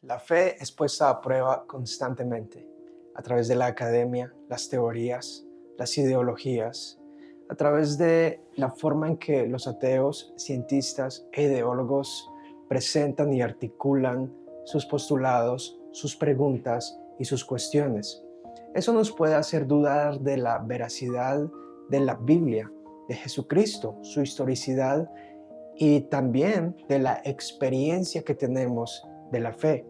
La fe es puesta a prueba constantemente a través de la academia, las teorías, las ideologías, a través de la forma en que los ateos, cientistas e ideólogos presentan y articulan sus postulados, sus preguntas y sus cuestiones. Eso nos puede hacer dudar de la veracidad de la Biblia, de Jesucristo, su historicidad y también de la experiencia que tenemos de la fe.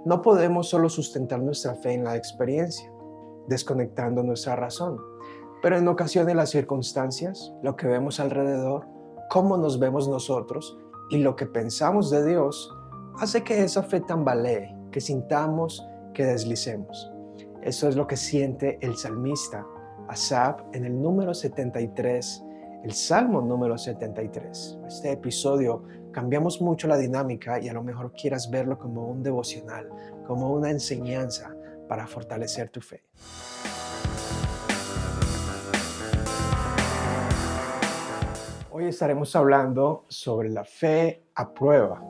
No podemos solo sustentar nuestra fe en la experiencia, desconectando nuestra razón, pero en ocasiones las circunstancias, lo que vemos alrededor, cómo nos vemos nosotros y lo que pensamos de Dios, hace que esa fe tambalee, que sintamos, que deslicemos. Eso es lo que siente el salmista Asaf en el número 73, el Salmo número 73. Este episodio cambiamos mucho la dinámica y a lo mejor quieras verlo como un devocional, como una enseñanza para fortalecer tu fe. Hoy estaremos hablando sobre la fe a prueba,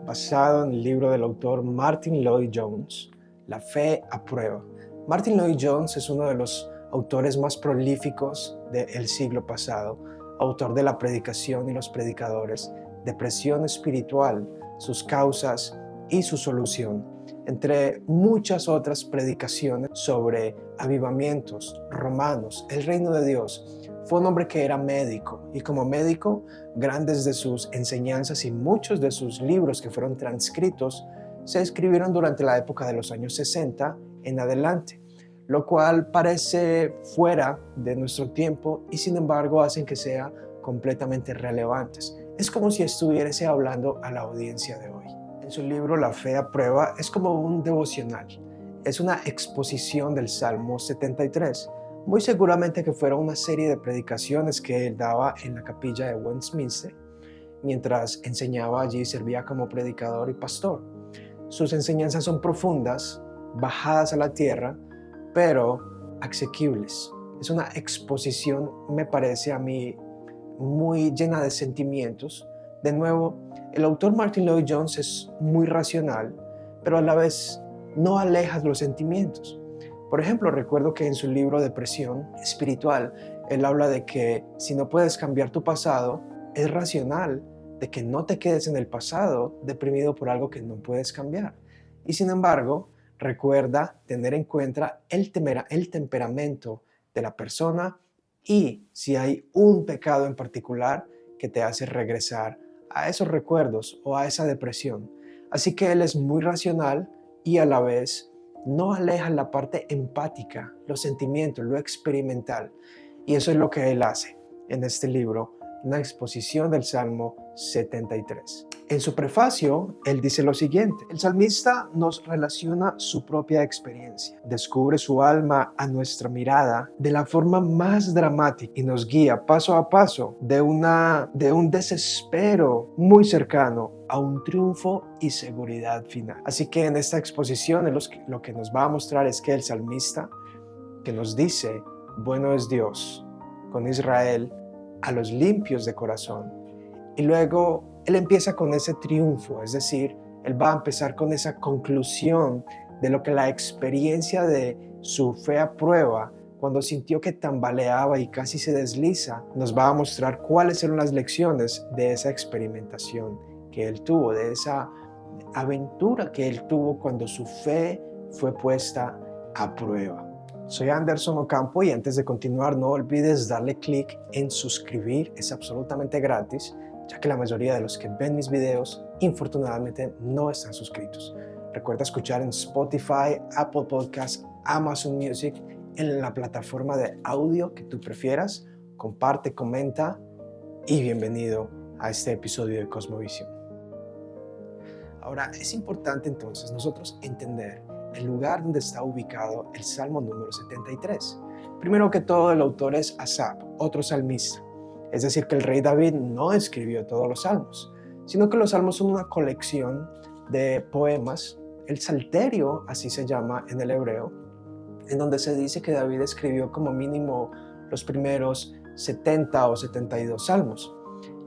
basado en el libro del autor Martyn Lloyd-Jones, La fe a prueba. Martyn Lloyd-Jones es uno de los autores más prolíficos del siglo pasado, autor de La predicación y los predicadores, Depresión espiritual, sus causas y su solución, entre muchas otras predicaciones sobre avivamientos, romanos, el reino de Dios. Fue un hombre que era médico y como médico, grandes de sus enseñanzas y muchos de sus libros que fueron transcritos se escribieron durante la época de los años 60 en adelante, lo cual parece fuera de nuestro tiempo y sin embargo hacen que sea completamente relevantes. Es como si estuviese hablando a la audiencia de hoy. En su libro La fe a prueba es como un devocional, es una exposición del Salmo 73. Muy seguramente que fuera una serie de predicaciones que él daba en la capilla de Westminster, mientras enseñaba allí, servía como predicador y pastor. Sus enseñanzas son profundas, bajadas a la tierra, pero asequibles. Es una exposición, me parece a mí, muy llena de sentimientos. De nuevo, el autor Martyn Lloyd-Jones es muy racional, pero a la vez no aleja los sentimientos. Por ejemplo, recuerdo que en su libro Depresión espiritual, él habla de que si no puedes cambiar tu pasado, es racional de que no te quedes en el pasado deprimido por algo que no puedes cambiar. Y sin embargo, recuerda tener en cuenta el temperamento de la persona y si hay un pecado en particular que te hace regresar a esos recuerdos o a esa depresión. Así que él es muy racional y a la vez no aleja la parte empática, los sentimientos, lo experimental. Y eso es lo que él hace en este libro, una exposición del Salmo 73. En su prefacio, él dice lo siguiente: el salmista nos relaciona su propia experiencia, descubre su alma a nuestra mirada de la forma más dramática y nos guía paso a paso de un desespero muy cercano a un triunfo y seguridad final. Así que en esta exposición lo que nos va a mostrar es que el salmista que nos dice, bueno es Dios con Israel, a los limpios de corazón. Y luego él empieza con ese triunfo, es decir, él va a empezar con esa conclusión de lo que la experiencia de su fe a prueba, cuando sintió que tambaleaba y casi se desliza, nos va a mostrar cuáles eran las lecciones de esa experimentación que él tuvo, de esa aventura que él tuvo cuando su fe fue puesta a prueba. Soy Anderson Ocampo y antes de continuar no olvides darle clic en suscribir, es absolutamente gratis, ya que la mayoría de los que ven mis videos infortunadamente no están suscritos. Recuerda escuchar en Spotify, Apple Podcasts, Amazon Music, en la plataforma de audio que tú prefieras. Comparte, comenta y bienvenido a este episodio de Cosmovisión. Ahora, es importante entonces nosotros entender el lugar donde está ubicado el Salmo número 73. Primero que todo, el autor es Asaf, otro salmista. Es decir, que el rey David no escribió todos los salmos, sino que los salmos son una colección de poemas, el Salterio, así se llama en el hebreo, en donde se dice que David escribió como mínimo los primeros 70 o 72 salmos.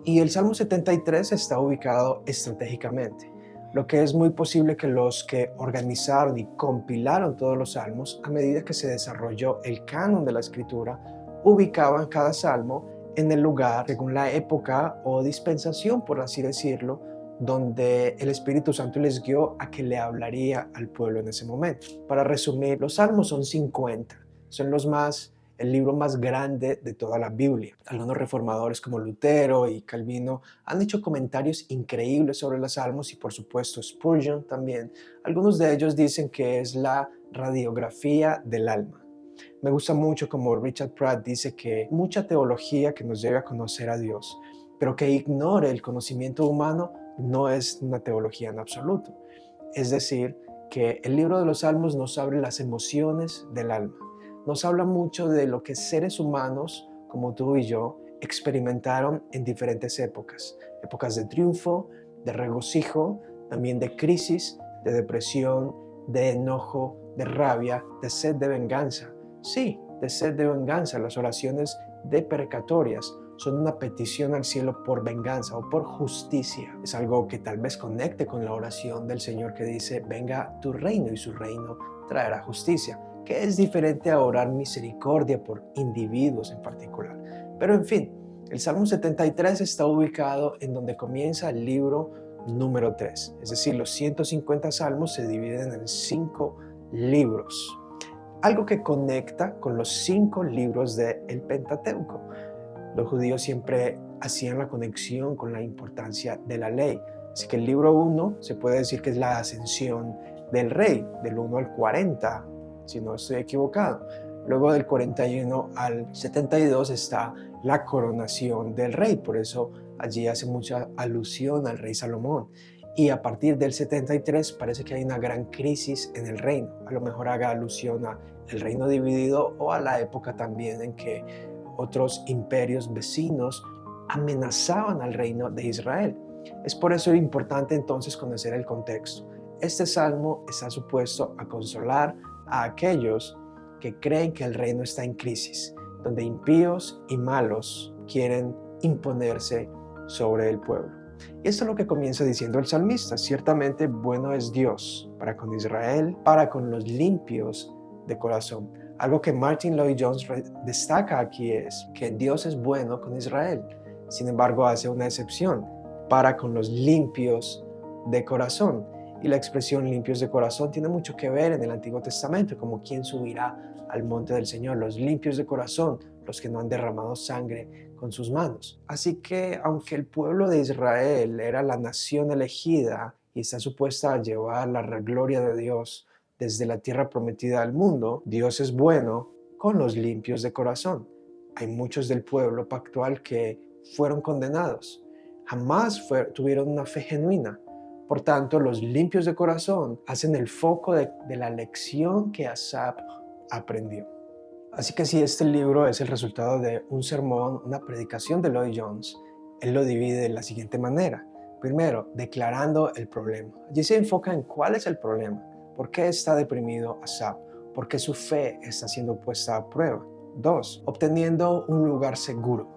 Y el Salmo 73 está ubicado estratégicamente. lo que es muy posible que los que organizaron y compilaron todos los salmos, a medida que se desarrolló el canon de la escritura, ubicaban cada salmo en el lugar según la época o dispensación, por así decirlo, donde el Espíritu Santo les guió a que le hablaría al pueblo en ese momento. Para resumir, los salmos son 50, son el libro más grande de toda la Biblia. Algunos reformadores como Lutero y Calvino han hecho comentarios increíbles sobre los salmos y por supuesto Spurgeon también. Algunos de ellos dicen que es la radiografía del alma. Me gusta mucho como Richard Pratt dice que mucha teología que nos lleve a conocer a Dios, pero que ignore el conocimiento humano, no es una teología en absoluto. Es decir, que el libro de los Salmos nos abre las emociones del alma. Nos habla mucho de lo que seres humanos, como tú y yo, experimentaron en diferentes épocas. Épocas de triunfo, de regocijo, también de crisis, de depresión, de enojo, de rabia, de sed de venganza. Sí, de sed de venganza. Las oraciones deprecatorias son una petición al cielo por venganza o por justicia. Es algo que tal vez conecte con la oración del Señor que dice, venga tu reino y su reino traerá justicia, que es diferente a orar misericordia por individuos en particular. Pero en fin, el Salmo 73 está ubicado en donde comienza el libro número 3. Es decir, los 150 salmos se dividen en 5 libros. Algo que conecta con los 5 libros del Pentateuco. Los judíos siempre hacían la conexión con la importancia de la ley. Así que el libro 1 se puede decir que es la ascensión del rey, del 1 al 40, si no estoy equivocado. Luego del 41 al 72 está la coronación del rey, por eso allí hace mucha alusión al rey Salomón. Y a partir del 73 parece que hay una gran crisis en el reino. A lo mejor haga alusión al reino dividido o a la época también en que otros imperios vecinos amenazaban al reino de Israel. Es por eso importante entonces conocer el contexto. Este salmo está supuesto a consolar a aquellos que creen que el reino está en crisis, donde impíos y malos quieren imponerse sobre el pueblo. Y esto es lo que comienza diciendo el salmista. Ciertamente bueno es Dios para con Israel, para con los limpios de corazón. Algo que Martin Lloyd-Jones destaca aquí es que Dios es bueno con Israel. Sin embargo, hace una excepción para con los limpios de corazón. Y la expresión limpios de corazón tiene mucho que ver en el Antiguo Testamento, como quién subirá al monte del Señor. Los limpios de corazón, los que no han derramado sangre con sus manos. Así que aunque el pueblo de Israel era la nación elegida y está supuesta a llevar la gloria de Dios desde la tierra prometida al mundo, Dios es bueno con los limpios de corazón. Hay muchos del pueblo pactual que fueron condenados. Jamás tuvieron una fe genuina. Por tanto, los limpios de corazón hacen el foco de la lección que Asaf aprendió. Así que si este libro es el resultado de un sermón, una predicación de Lloyd-Jones, él lo divide de la siguiente manera. Primero, declarando el problema. Allí se enfoca en cuál es el problema. ¿Por qué está deprimido Asaf? ¿Por qué su fe está siendo puesta a prueba? 2. Obteniendo un lugar seguro.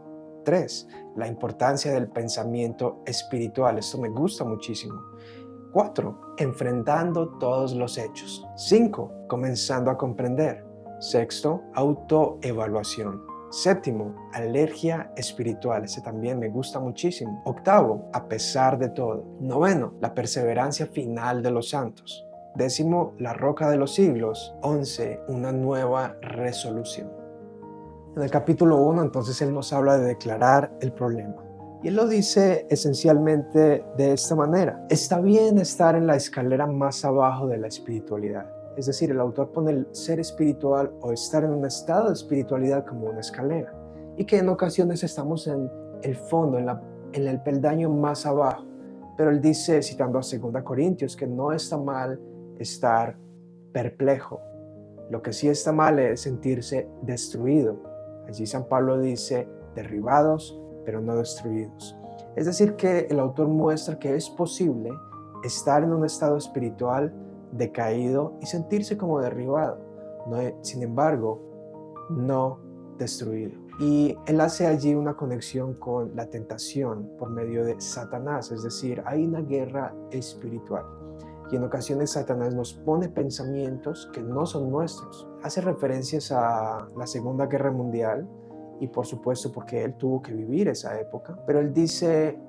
3. La importancia del pensamiento espiritual. Esto me gusta muchísimo. 4. Enfrentando todos los hechos. 5. Comenzando a comprender. 6. Autoevaluación. 7. Alergia espiritual. Ese también me gusta muchísimo. 8. A pesar de todo. 9. La perseverancia final de los santos. 10. La roca de los siglos. 11. Una nueva resolución. En el capítulo 1, entonces, él nos habla de declarar el problema. Y él lo dice esencialmente de esta manera. Está bien estar en la escalera más abajo de la espiritualidad. Es decir, el autor pone el ser espiritual o estar en un estado de espiritualidad como una escalera. Y que en ocasiones estamos en el fondo, en el peldaño más abajo. Pero él dice, citando a 2 Corintios, que no está mal estar perplejo. Lo que sí está mal es sentirse destruido. Allí San Pablo dice, derribados, pero no destruidos. Es decir, que el autor muestra que es posible estar en un estado espiritual decaído y sentirse como derribado, sin embargo, no destruido. Y él hace allí una conexión con la tentación por medio de Satanás, es decir, hay una guerra espiritual. Y en ocasiones Satanás nos pone pensamientos que no son nuestros. Hace referencias a la Segunda Guerra Mundial y por supuesto porque él tuvo que vivir esa época. Pero él dice,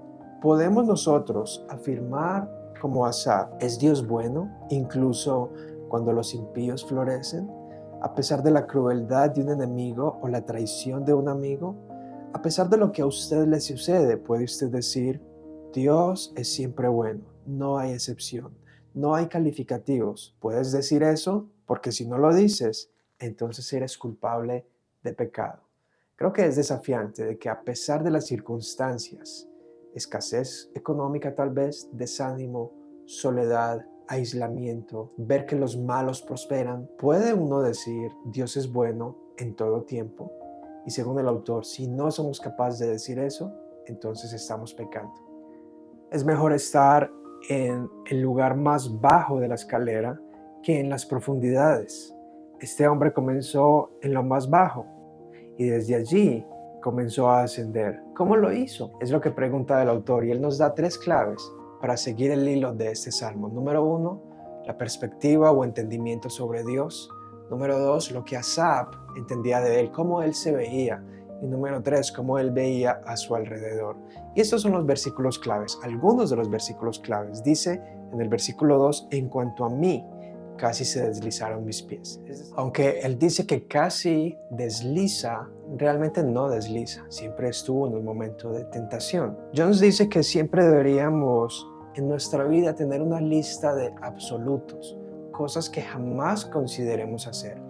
¿podemos nosotros afirmar como Asaf, es Dios bueno incluso cuando los impíos florecen? A pesar de la crueldad de un enemigo o la traición de un amigo, a pesar de lo que a usted le sucede, puede usted decir, Dios es siempre bueno, no hay excepción, no hay calificativos. Puedes decir eso porque si no lo dices, entonces eres culpable de pecado. Creo que es desafiante de que a pesar de las circunstancias, escasez económica tal vez, desánimo, soledad, aislamiento, ver que los malos prosperan, puede uno decir Dios es bueno en todo tiempo. Y según el autor, si no somos capaces de decir eso, entonces estamos pecando. Es mejor estar en el lugar más bajo de la escalera que en las profundidades. Este hombre comenzó en lo más bajo y desde allí comenzó a ascender. ¿Cómo lo hizo? Es lo que pregunta el autor y él nos da 3 claves para seguir el hilo de este salmo. Número 1, la perspectiva o entendimiento sobre Dios. Número 2, lo que Asaf entendía de él, cómo él se veía. Y número 3, cómo él veía a su alrededor. Y estos son los versículos claves, algunos de los versículos claves. Dice en el versículo 2, en cuanto a mí, casi se deslizaron mis pies. Aunque él dice que casi desliza, realmente no desliza. Siempre estuvo en un momento de tentación. Jones dice que siempre deberíamos en nuestra vida tener una lista de absolutos, cosas que jamás consideremos hacer.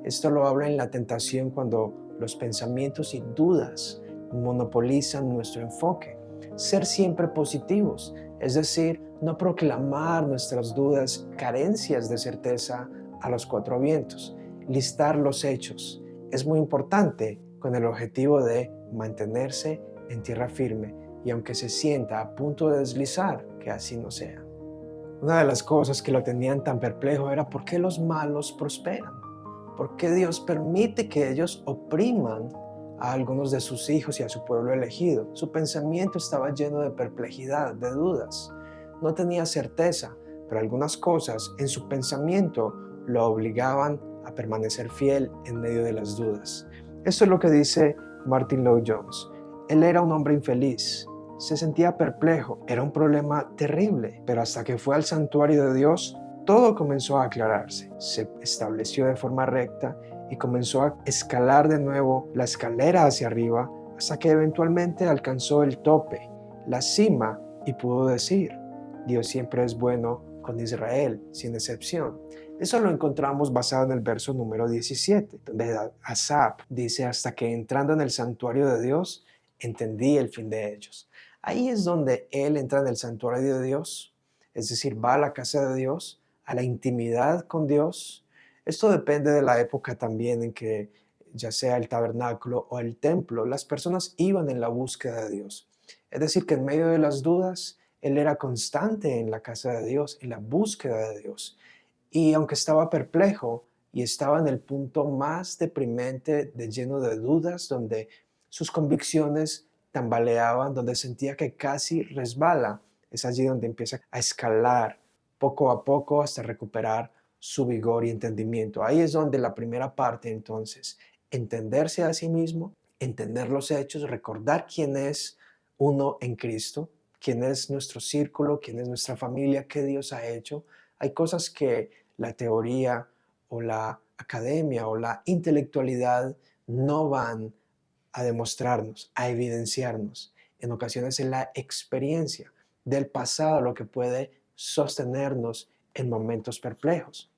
Esto lo habla en la tentación cuando los pensamientos y dudas monopolizan nuestro enfoque. Ser siempre positivos, es decir, no proclamar nuestras dudas, carencias de certeza a los 4 vientos. Listar los hechos es muy importante con el objetivo de mantenerse en tierra firme y aunque se sienta a punto de deslizar, que así no sea. Una de las cosas que lo tenían tan perplejo era por qué los malos prosperan, por qué Dios permite que ellos opriman a algunos de sus hijos y a su pueblo elegido. Su pensamiento estaba lleno de perplejidad, de dudas. No tenía certeza, pero algunas cosas en su pensamiento lo obligaban a permanecer fiel en medio de las dudas. Esto es lo que dice Martin Lloyd-Jones. Él era un hombre infeliz, se sentía perplejo, era un problema terrible, pero hasta que fue al santuario de Dios, todo comenzó a aclararse. Se estableció de forma recta y comenzó a escalar de nuevo la escalera hacia arriba hasta que eventualmente alcanzó el tope, la cima, y pudo decir, Dios siempre es bueno con Israel, sin excepción. Eso lo encontramos basado en el verso número 17, donde Asaf dice, hasta que entrando en el santuario de Dios, entendí el fin de ellos. Ahí es donde él entra en el santuario de Dios, es decir, va a la casa de Dios, a la intimidad con Dios. Esto depende de la época también en que, ya sea el tabernáculo o el templo, las personas iban en la búsqueda de Dios. Es decir, que en medio de las dudas, él era constante en la casa de Dios, en la búsqueda de Dios. Y aunque estaba perplejo y estaba en el punto más deprimente, de lleno de dudas, donde sus convicciones tambaleaban, donde sentía que casi resbala, es allí donde empieza a escalar poco a poco hasta recuperar su vigor y entendimiento. Ahí es donde la primera parte, entonces, entenderse a sí mismo, entender los hechos, recordar quién es uno en Cristo, quién es nuestro círculo, quién es nuestra familia, qué Dios ha hecho. Hay cosas que la teoría o la academia o la intelectualidad no van a demostrarnos, a evidenciarnos. En ocasiones es la experiencia del pasado lo que puede sostenernos en momentos perplejos.